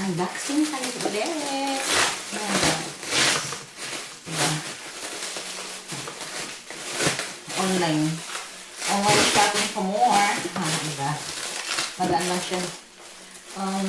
Unboxing tayo ulit. Diba? Online shopping for more. Diba? Madaan lang siya. Oh.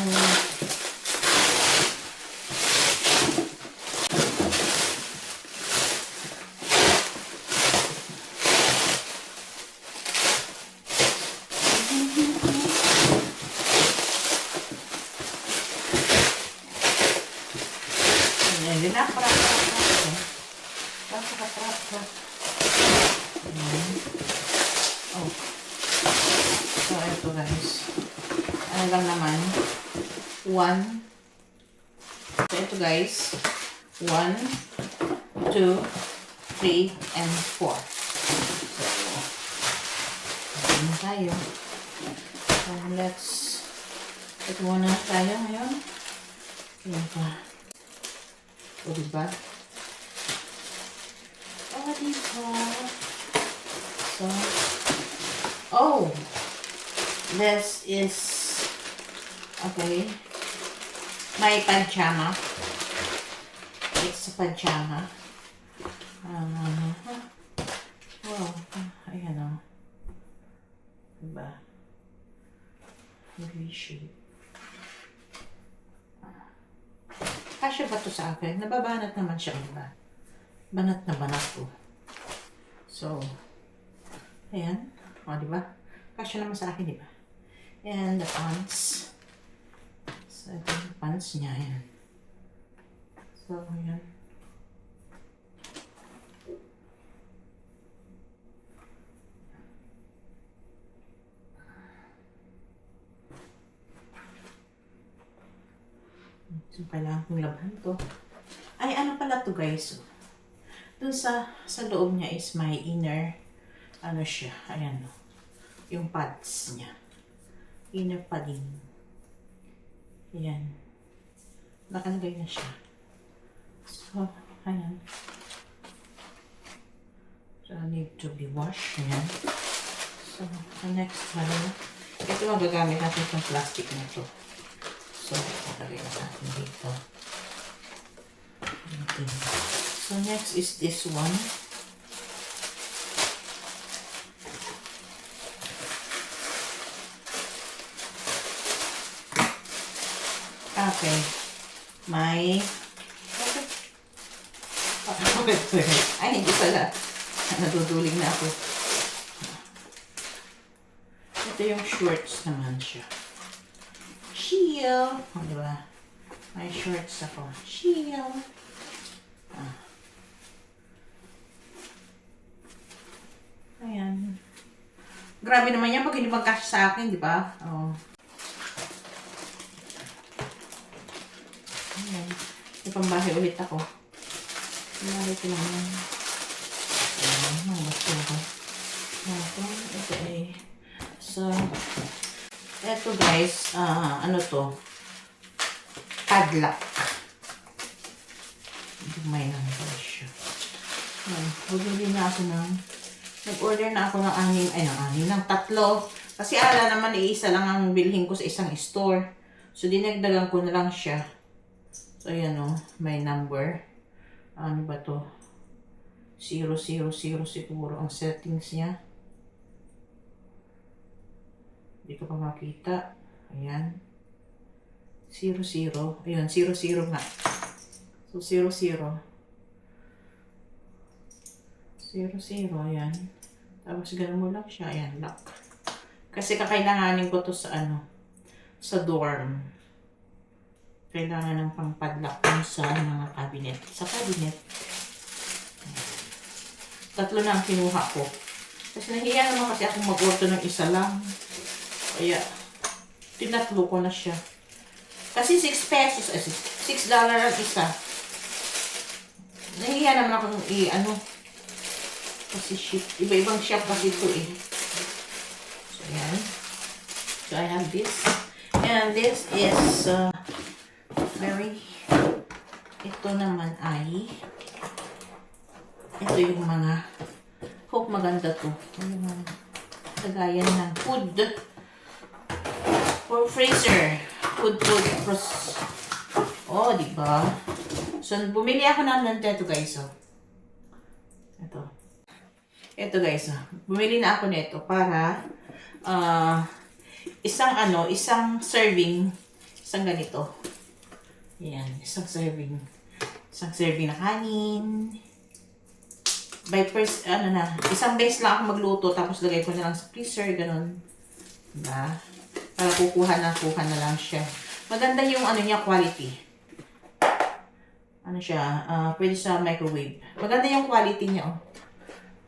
So, ito guys. Ano lang naman. 1. So, ito guys. 1, 2, 3, and 4. So, ano tayo. So, let's ito muna tayo ngayon. Yan pa. O, diba? O, diba? So, oh, this is, okay, my pajama. It's a pajama. Oh, ayan o. Diba? V-shape. Kasya ba ito sa akin? Nababanat naman siya, diba? Banat na banat ko. So, ayan. O, diba? Kasya naman sa akin, diba? And the pants. So, ito yung pants niya. Ayan. So, ayan. So, kailangan kong labahan to. Ay, ano pala to guys? Dun sa loob niya is my inner, ano siya, ayan o. Yung pads niya. Inner padding. Ayan. Nakalagay na siya. So, ayan. So, need to be washed. Ayan. So, the next one. Ito ang gagamit natin itong plastic na ito. So, lagay na natin dito. Okay. So, next is this one. Okay. My... Ay, hindi pala. Naduduling na ako. Ito yung shorts naman siya. Shield. O, diba? May shorts ako. Shield. Ayan. Grabe naman yan pag hindi magkasya sa akin, di ba? Oh. Ayan. May pambahay ulit ako. Pambahay ko lang yan. Ayan. Mabasto ako. Ito eh. So, eto guys, ano to? Padlock. May number siya. Bumili na ako ng nag-order na ako ng ng 3. Kasi ala naman iisa lang ang bilhin ko sa isang store. So, dinagdagan ko na lang siya. So, ayan o. May number. Ano ba to? 000 siguro ang settings niya. Hindi ko pa makita. Ayan. 00. Ayun, 00 nga. So, 00. 00, ayan. Tapos, ganun mo lang siya. Ayan, lock. Kasi kakailanganin ko to sa sa dorm. Kailangan ng pang-padlock sa mga cabinet. Sa cabinet. 3 na ang kinuha ko. Kasi nahiya naman kasi akong mag-order ng isa lang. Kaya, tinatlo ko na siya. Kasi 6 pesos, $6 ang isa. Nahiya naman akong kasi ship. Iba-ibang shop kasi ito eh. So, ayan. So, I have this. And this is ito naman ay ito yung mga hope maganda to. Yung mga lagayan ng food for freezer. Food Oh, di ba? So, bumili ako ng ito guys, oh. Ito. Ito guys, oh. Bumili na ako nito para isang serving, isang ganito. Yan, isang serving. Isang serving na kanin. Isang base lang ako magluto, tapos lagay ko na lang sa freezer, ganun. Diba? Para kukuha na lang siya. Maganda yung niya, quality. Pwede sa microwave. Maganda yung quality niya, oh.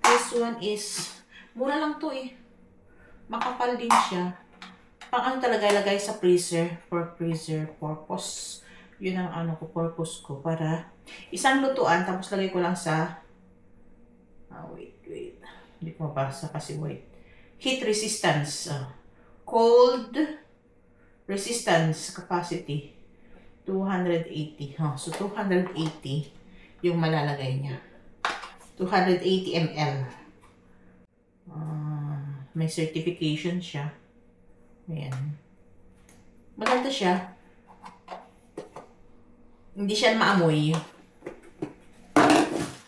This one is, mura lang to eh. Makapal din siya. Pang talaga ilagay sa freezer, for freezer purpose. Yun ang purpose ko. Para isang lutuan, tapos lagay ko lang sa, wait. Hindi ko mabasa kasi wait. Heat resistance. Cold resistance capacity. 280. So, 280 yung malalagay niya. 280 ml. May certification siya. Ayan. Maganda siya. Hindi siya maamoy.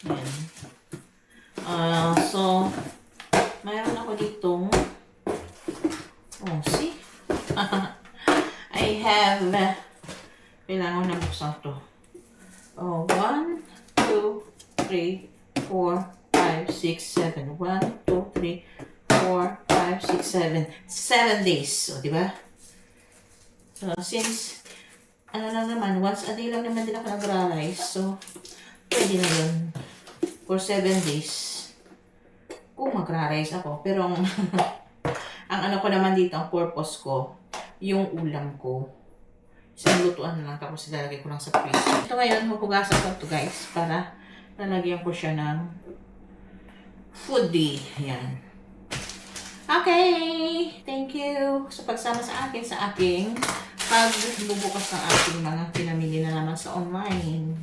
Ayan. So, mayroon ako ditong see? I have kailangan na buksan to. 1, 2, 3, 4, 5, 6, 7. 1, 2, 3, 4, 5, 6, 7. 7 days. O, diba? So, since lang naman, once a day lang naman din ako nagra-rice. So, pwede na yun. For 7 days. Kung magra-rice ako. Pero, ang ko naman dito, ang purpose ko, yung ulam ko. Isang lutuan na lang, tapos ilalagay ko lang sa freezer. Ito ngayon, huhugasan ko ito guys, para lalagyan ko siya ng foodie. Yan. Okay! Thank you sa pagsama sa akin sa aking pagbubukas ng aking mga pinamili na naman sa online.